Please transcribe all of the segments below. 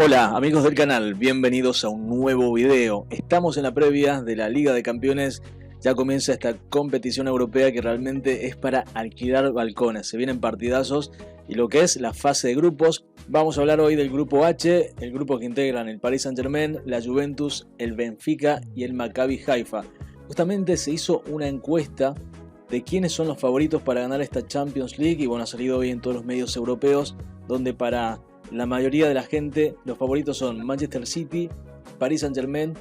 Hola amigos del canal, bienvenidos a un nuevo video. Estamos en la previa de la Liga de Campeones. Ya comienza esta competición europea que realmente es para alquilar balcones. Se vienen partidazos y lo que es la fase de grupos. Vamos a hablar hoy del grupo H, el grupo que integran el Paris Saint-Germain, la Juventus, el Benfica y el Maccabi Haifa. Justamente se hizo una encuesta de quiénes son los favoritos para ganar esta Champions League y bueno, ha salido hoy en todos los medios europeos, donde para la mayoría de la gente los favoritos son Manchester City, Paris Saint-Germain,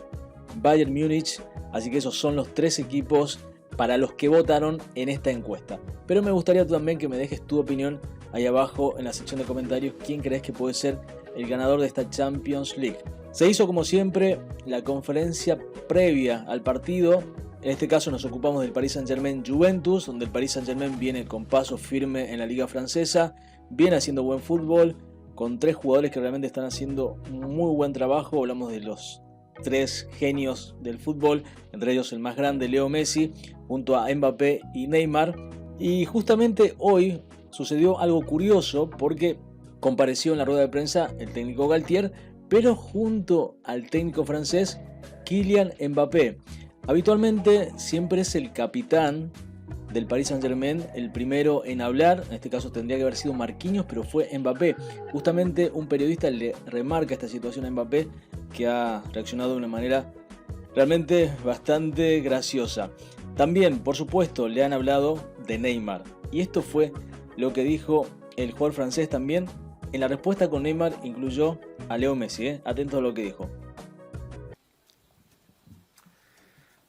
Bayern Múnich, así que esos son los tres equipos para los que votaron en esta encuesta. Pero me gustaría también que me dejes tu opinión ahí abajo en la sección de comentarios, quién crees que puede ser el ganador de esta Champions League. Se hizo como siempre la conferencia previa al partido. En este caso nos ocupamos del Paris Saint-Germain Juventus, donde el Paris Saint-Germain viene con paso firme en la liga francesa, viene haciendo buen fútbol, con tres jugadores que realmente están haciendo muy buen trabajo. Hablamos de los tres genios del fútbol, entre ellos el más grande, Leo Messi, junto a Mbappé y Neymar. Y justamente hoy sucedió algo curioso porque compareció en la rueda de prensa el técnico Galtier, pero junto al técnico francés Kylian Mbappé. Habitualmente siempre es el capitán del Paris Saint-Germain el primero en hablar. En este caso tendría que haber sido Marquinhos, pero fue Mbappé. Justamente un periodista le remarca esta situación a Mbappé, que ha reaccionado de una manera realmente bastante graciosa. También, por supuesto, le han hablado de Neymar. Y esto fue lo que dijo el jugador francés también. En la respuesta con Neymar incluyó a Leo Messi. Atentos a lo que dijo.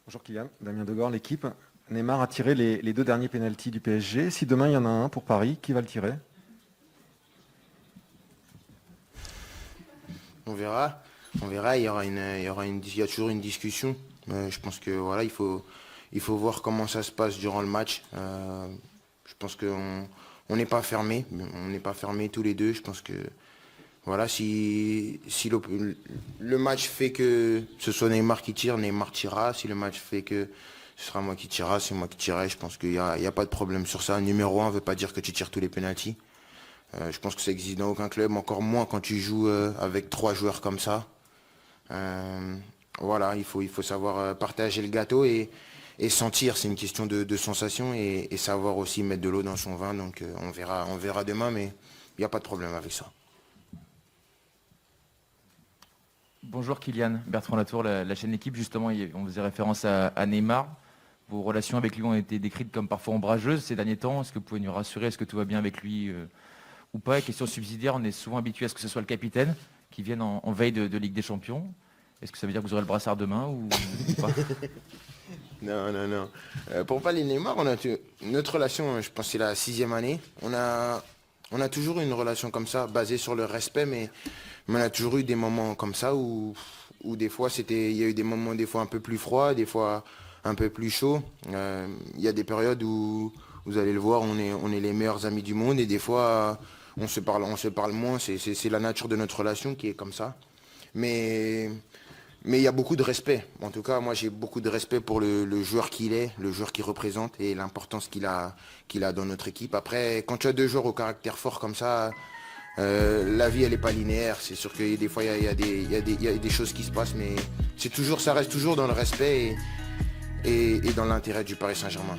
Bonjour Kylian, Damien Degord, l'équipe. Neymar a tiré les deux derniers pénaltys du PSG. Si demain il y en a un pour Paris, qui va le tirer? On verra. Il y a toujours une discussion. Je pense que voilà, il faut voir comment ça se passe durant le match. Je pense qu'on n'est pas fermé. On n'est pas fermé tous les deux. Je pense que voilà, si le match fait que ce soit Neymar qui tire, Neymar tirera. Si le match fait que ce sera moi qui tirera, c'est moi qui tirerai. Je pense qu'il n'y a pas de problème sur ça. Numéro 1 ne veut pas dire que tu tires tous les pénaltys. Je pense que ça existe dans aucun club, encore moins quand tu joues avec 3 joueurs comme ça. Voilà, il faut savoir partager le gâteau et sentir. C'est une question de sensation et savoir aussi mettre de l'eau dans son vin. Donc on verra demain, mais il n'y a pas de problème avec ça. Bonjour Kylian, Bertrand Latour, la chaîne L'équipe. Justement, on faisait référence à Neymar. Vos relations avec lui ont été décrites comme parfois ombrageuses ces derniers temps. Est-ce que vous pouvez nous rassurer? Est-ce que tout va bien avec lui ou pas? Question subsidiaire, on est souvent habitué à ce que ce soit le capitaine qui vienne en veille de Ligue des Champions. Est-ce que ça veut dire que vous aurez le brassard demain ou pas? Non. Pour parler de Neymar, notre relation, je pense que c'est la 6e année. On a toujours eu une relation comme ça, basée sur le respect, mais on a toujours eu des moments comme ça où des fois, il y a eu des moments des fois un peu plus froids, des fois un peu plus chauds. Il y a des périodes où, vous allez le voir, on est les meilleurs amis du monde et des fois, on se parle moins. C'est la nature de notre relation qui est comme ça. Mais il y a beaucoup de respect. En tout cas, moi, j'ai beaucoup de respect pour le joueur qu'il est, le joueur qu'il représente et l'importance qu'il a dans notre équipe. Après, quand tu as 2 joueurs au caractère fort comme ça, la vie, elle n'est pas linéaire. C'est sûr que des fois, il y a des choses qui se passent, mais ça reste toujours dans le respect et dans l'intérêt du Paris Saint-Germain.